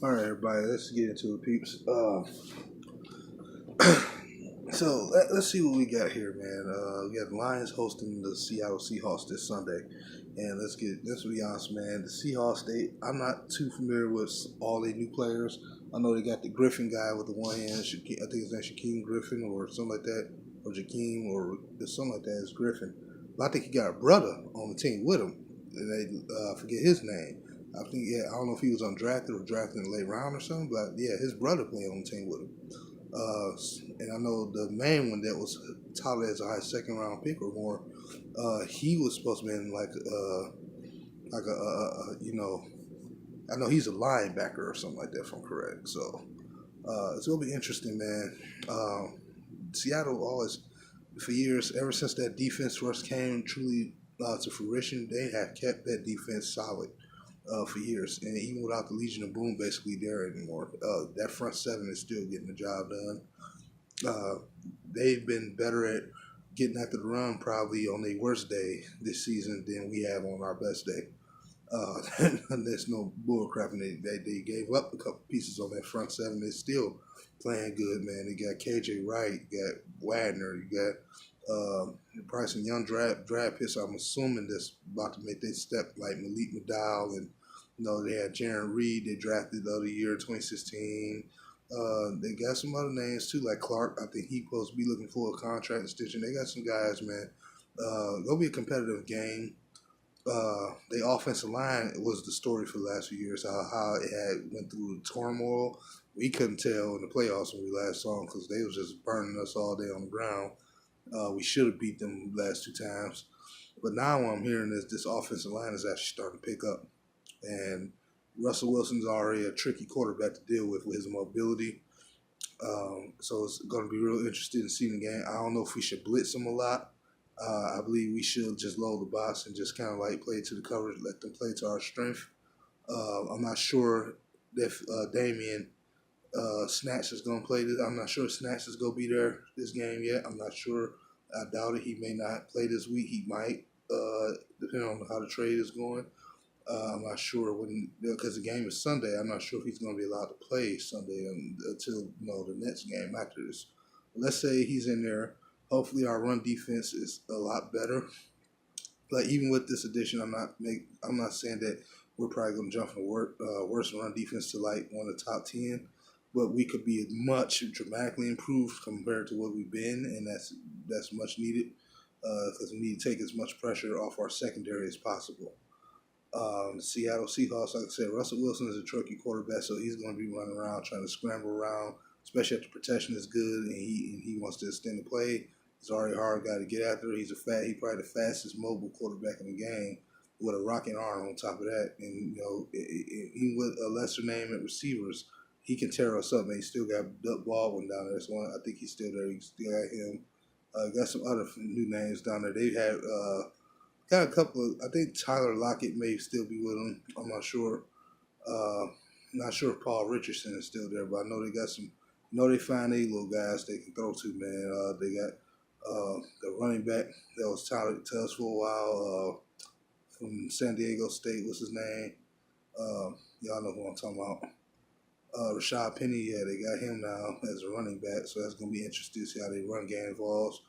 All right, everybody, let's get into it, peeps. So let's see what we got here, man. We got the Lions hosting the Seattle Seahawks this Sunday, and let's be honest, man. The Seahawks, I'm not too familiar with all the new players. I know they got the Griffin guy with the one hand. I think his name's Shaquem Griffin or something like that, or Jakeem or something like that. It's Griffin, but I think he got a brother on the team with him, and they forget his name. I think I don't know if he was undrafted or drafted in the late round or something, but yeah, his brother played on the team with him. Uh, and I know the main one that was touted as a high second round pick or more, he was supposed to be in I know he's a linebacker or something like that, if I'm correct. So it's gonna be interesting, man. Seattle always, for years, ever since that defense first came truly to fruition, they have kept that defense solid for years. And even without the Legion of Boom basically there anymore, that front seven is still getting the job done. Uh, they've been better at getting after the run probably on their worst day this season than we have on our best day. There's no bull crap, and they gave up a couple pieces on that front seven. They're still playing good, man. They got KJ Wright, you got Wagner, you got Bryson Young draft picks. I'm assuming that's about to make their step, like Malik McDowell, and they had Jaron Reed. They drafted the other year, 2016. They got some other names too, like Clark. I think he's supposed to be looking for a contract extension. They got some guys, man. It'll be a competitive game. The offensive line was the story for the last few years. How it had went through turmoil. We couldn't tell in the playoffs when we last saw them because they was just burning us all day on the ground. We should have beat them the last two times, but now what I'm hearing is this offensive line is actually starting to pick up, and Russell Wilson's already a tricky quarterback to deal with his mobility. So it's going to be real interesting to see the game. I don't know if we should blitz them a lot. I believe we should just load the box and just kind of like play to the coverage, let them play to our strength. I'm not sure if Damian Snatch is going to play this. I'm not sure if Snatch is going to be there this game yet. I'm not sure. I doubt it. He may not play this week. He might, depending on how the trade is going. I'm not sure because the game is Sunday. I'm not sure if he's going to be allowed to play Sunday until the next game after this. Let's say he's in there. Hopefully, our run defense is a lot better. Like even with this addition, I'm not saying that we're probably going to jump from the worst run defense to like one of the top 10, but we could be much dramatically improved compared to what we've been, and that's much needed because we need to take as much pressure off our secondary as possible. The Seattle Seahawks, like I said, Russell Wilson is a tricky quarterback, so he's going to be running around trying to scramble around, especially if the protection is good and he wants to extend the play. He's already a hard guy to get after. He's probably the fastest mobile quarterback in the game with a rocking arm on top of that. And even with a lesser name at receivers, he can tear us up. Man, he still got Doug Baldwin down there. So I think he's still there. He still got him. Got some other new names down there. They had got a couple of. I think Tyler Lockett may still be with them. I'm not sure. Not sure if Paul Richardson is still there, but I know they got some. They find a little guys they can throw to, man. They got the running back that was touted to us for a while from San Diego State. What's his name? Y'all know who I'm talking about. Rashad Penny, yeah, they got him now as a running back, so that's going to be interesting to see how they run game evolves.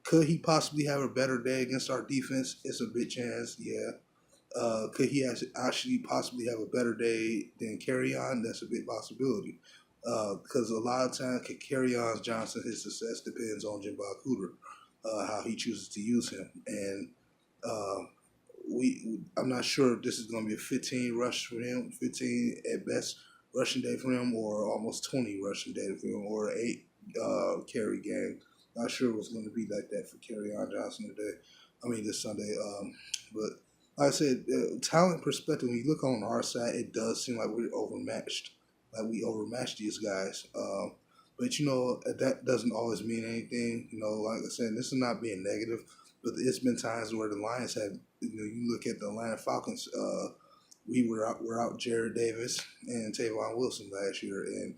Could he possibly have a better day against our defense? It's a big chance, yeah. Could he actually possibly have a better day than Kerryon? That's a big possibility. Because a lot of times, Kerryon Johnson, his success depends on Jimbo Cooter, how he chooses to use him. And I'm not sure if this is going to be a 15 rush for him, 15 at best rushing day for him, or almost 20 rushing day for him, or 8 carry game. Not sure what's going to be like that for Kerryon Johnson today. This Sunday. But like I said, talent perspective, when you look on our side, it does seem like we're overmatched. Like we overmatched these guys. But that doesn't always mean anything. Like I said, this is not being negative, but it's been times where the Lions had. You look at the Atlanta Falcons. We were out Jared Davis and Tavon Wilson last year, and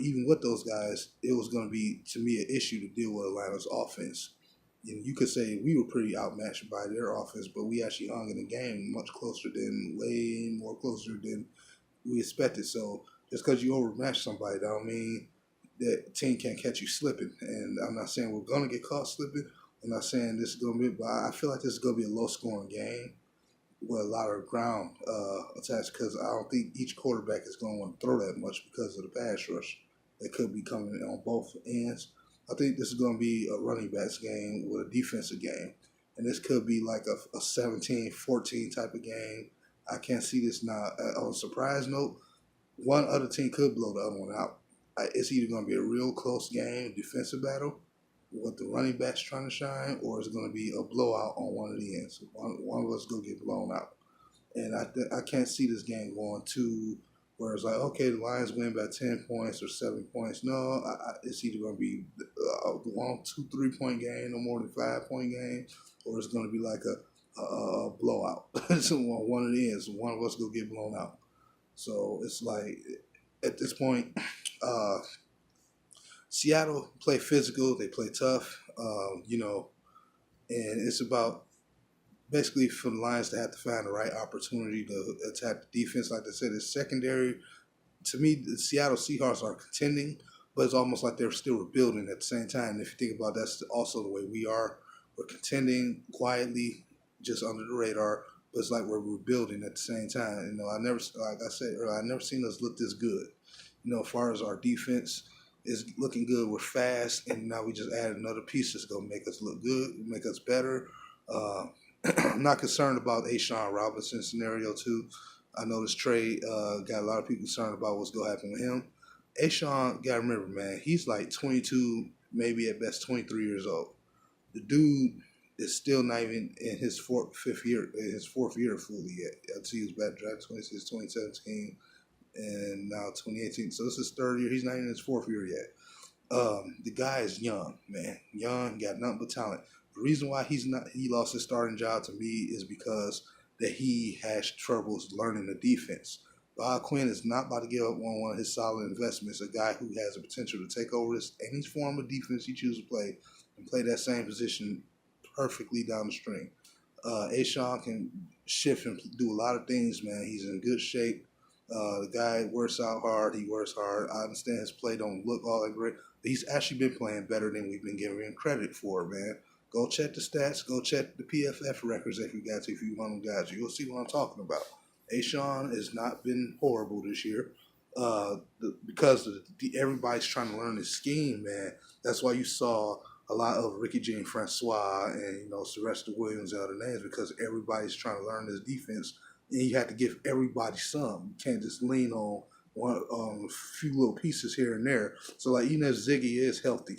even with those guys, it was going to be, to me, an issue to deal with Atlanta's offense. And you could say we were pretty outmatched by their offense, but we actually hung in the game way more closer than we expect it. So just because you overmatch somebody, that don't mean that team can't catch you slipping. And I'm not saying we're gonna get caught slipping. I'm not saying this is gonna be, but I feel like this is gonna be a low scoring game with a lot of ground attached because I don't think each quarterback is going to want to throw that much because of the pass rush that could be coming on both ends. I think this is going to be a running backs game with a defensive game. And this could be like a 17-14 type of game. I can't see this now. On a surprise note, one other team could blow the other one out. It's either going to be a real close game, defensive battle, with the running backs trying to shine, or it's going to be a blowout on one of the ends. One of us going to get blown out. And I can't see this game going to where it's like, okay, the Lions win by 10 points or 7 points. No, it's either going to be a 1, 2, 3 point game, no more than 5 point game, or it's going to be like a blowout. So one of the ends, one of us going to get blown out. So it's like, at this point, Seattle play physical, they play tough, and it's about basically for the Lions to have to find the right opportunity to attack the defense. Like I said, it's secondary. To me, the Seattle Seahawks are contending, but it's almost like they're still rebuilding at the same time. And if you think about it, that's also the way we are. We're contending quietly, just under the radar, but it's like we're rebuilding at the same time. I never, like I said earlier, I never seen us look this good. As far as our defense is looking good, we're fast, and now we just added another piece that's going to make us look good, make us better. I'm not concerned about Ashawn Robinson scenario too. I know this trade got a lot of people concerned about what's going to happen with him. Ashawn, got to remember, man, he's like 22, maybe at best 23 years old. The dude is still not even in his fourth year fully yet. I see he was back drafted 2017, and now 2018. So this is his third year. He's not even in his fourth year yet. The guy is young, man. Young, got nothing but talent. The reason why he lost his starting job to me is because that he has troubles learning the defense. Bob Quinn is not about to give up on one of his solid investments, a guy who has the potential to take over any form of defense he chooses to play and play that same position perfectly down the string. Ashawn can shift and do a lot of things, man. He's in good shape. The guy works out hard. He works hard. I understand his play don't look all that great, but he's actually been playing better than we've been giving him credit for, man. Go check the stats. Go check the PFF records if you got to. If you want them guys, you'll see what I'm talking about. Ashawn has not been horrible this year because everybody's trying to learn his scheme, man. That's why you saw a lot of Ricky Jean Francois and Sylvester Williams and other names, because everybody's trying to learn this defense, and you have to give everybody some. You can't just lean on one few little pieces here and there. So like even if Ziggy is healthy,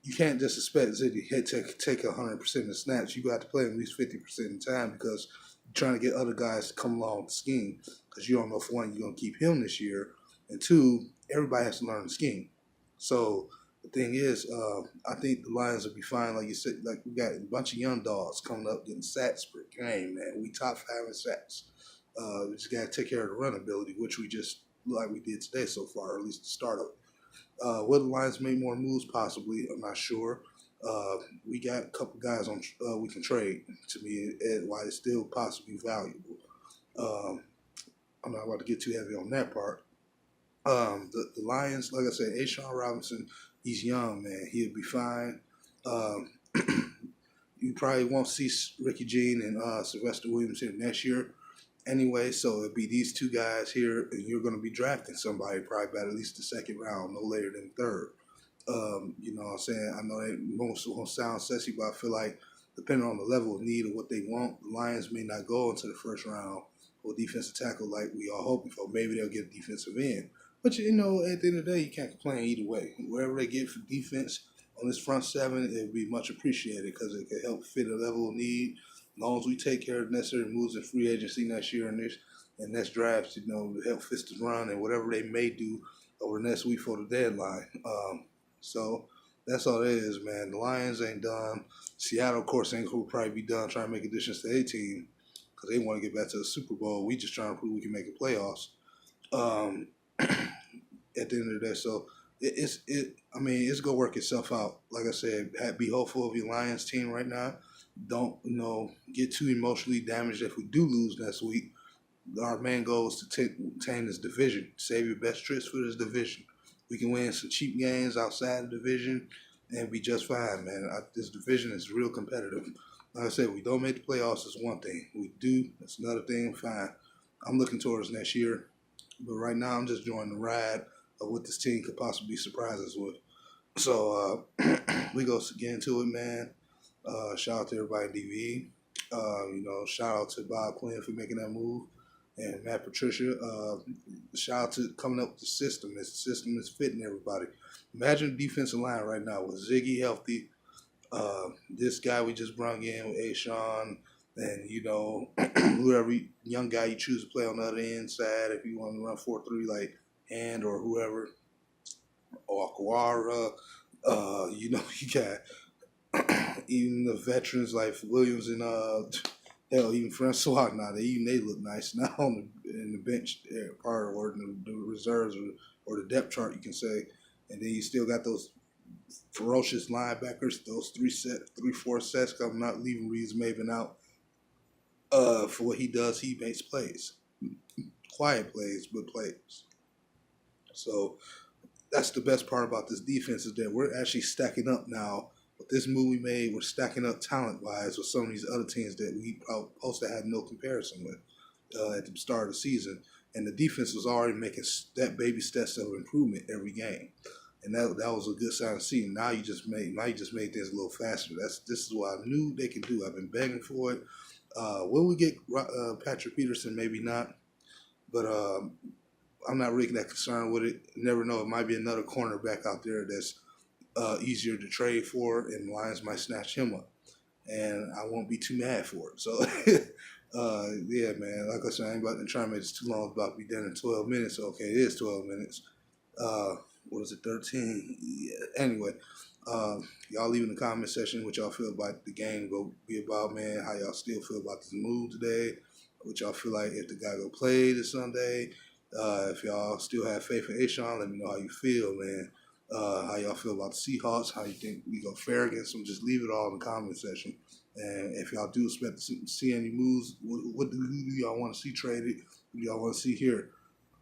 you can't just expect Ziggy to take 100% of the snaps. You got to play him at least 50% of the time because you're trying to get other guys to come along with the scheme, because you don't know, for one, you're going to keep him this year, and two, everybody has to learn the scheme. So the thing is, I think the Lions will be fine. Like you said, like we got a bunch of young dogs coming up getting sacks per game, man. We top 5 in sacks. We just got to take care of the run ability, which we just, like we did today so far, or at least the start of it. Will the Lions make more moves? Possibly. I'm not sure. We got a couple guys on we can trade. To me, why it's still possibly valuable. I'm not about to get too heavy on that part. The Lions, like I said, Ashawn Robinson, he's young, man. He'll be fine. You probably won't see Ricky Jean and Sylvester Williams here next year anyway, so it'll be these two guys here, and you're going to be drafting somebody probably by at least the second round, no later than third. You know what I'm saying? I know that most won't sound sexy, but I feel like depending on the level of need of what they want, the Lions may not go into the first round for defensive tackle like we all hoping for. Maybe they'll get a defensive end. But, at the end of the day, you can't complain either way. Wherever they get for defense on this front seven, it will be much appreciated because it can help fit a level of need. As long as we take care of the necessary moves in free agency next year and next drafts, to help fist the run and whatever they may do over the next week for the deadline. So that's all it is, man. The Lions ain't done. Seattle, of course, ain't going to probably be done trying to make additions to their team because they want to get back to the Super Bowl. We just trying to prove we can make the playoffs at the end of the day. So it's going to work itself out. Like I said, be hopeful of your Lions team right now. Don't, get too emotionally damaged if we do lose next week. our main goal is to obtain this division. Save your best trips for this division. We can win some cheap games outside the division and be just fine, man. This division is real competitive. Like I said, we don't make the playoffs is one thing. We do, that's another thing, fine. I'm looking towards next year. But right now, I'm just enjoying the ride of what this team could possibly surprise us with. So we go get into it, man. Shout out to everybody in DV. Shout out to Bob Quinn for making that move, and Matt Patricia. Shout out to coming up with the system. This system is fitting everybody. Imagine the defensive line right now with Ziggy healthy. This guy we just brought in with Ashawn, and whoever young guy you choose to play on the other inside, if you want to run 4-3 like Hand or whoever, or Aquara, you got even the veterans like Williams and hell, even Francois now. They look nice now in the bench part or the reserves or the depth chart, you can say. And then you still got those ferocious linebackers, those 3-4 sets coming out, leaving Reeves Maven out. For what he does, he makes plays, quiet plays, but plays. So that's the best part about this defense is that we're actually stacking up now. With this move we made, we're stacking up talent-wise with some of these other teams that we supposed to have no comparison with at the start of the season. And the defense was already making that baby steps of improvement every game, and that was a good sign to see. Now you just made things a little faster. This is what I knew they could do. I've been begging for it. Will we get Patrick Peterson? Maybe not, but I'm not really that concerned with it. You never know. It might be another cornerback out there that's easier to trade for, and Lions might snatch him up, and I won't be too mad for it. So, yeah, man. Like I said, I ain't about to try to make this too long. It's about to be done in 12 minutes. Okay, it is 12 minutes. What is it, 13? Yeah. Anyway, y'all leave in the comment section what y'all feel about the game go be about, man. How y'all still feel about this move today? What y'all feel like if the guy go play this Sunday? If y'all still have faith in Ashawn, let me know how you feel, man. How y'all feel about the Seahawks? How you think we go fare against them? Just leave it all in the comment section. And if y'all do expect to see any moves, who do y'all want to see traded? Who do y'all want to see here?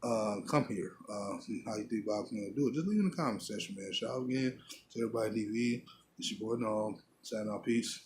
Come here. How you think Bob's going to do it? Just leave in the comment section, man. Shout out again to everybody in DV. It's your boy Noam. Signing out. Peace.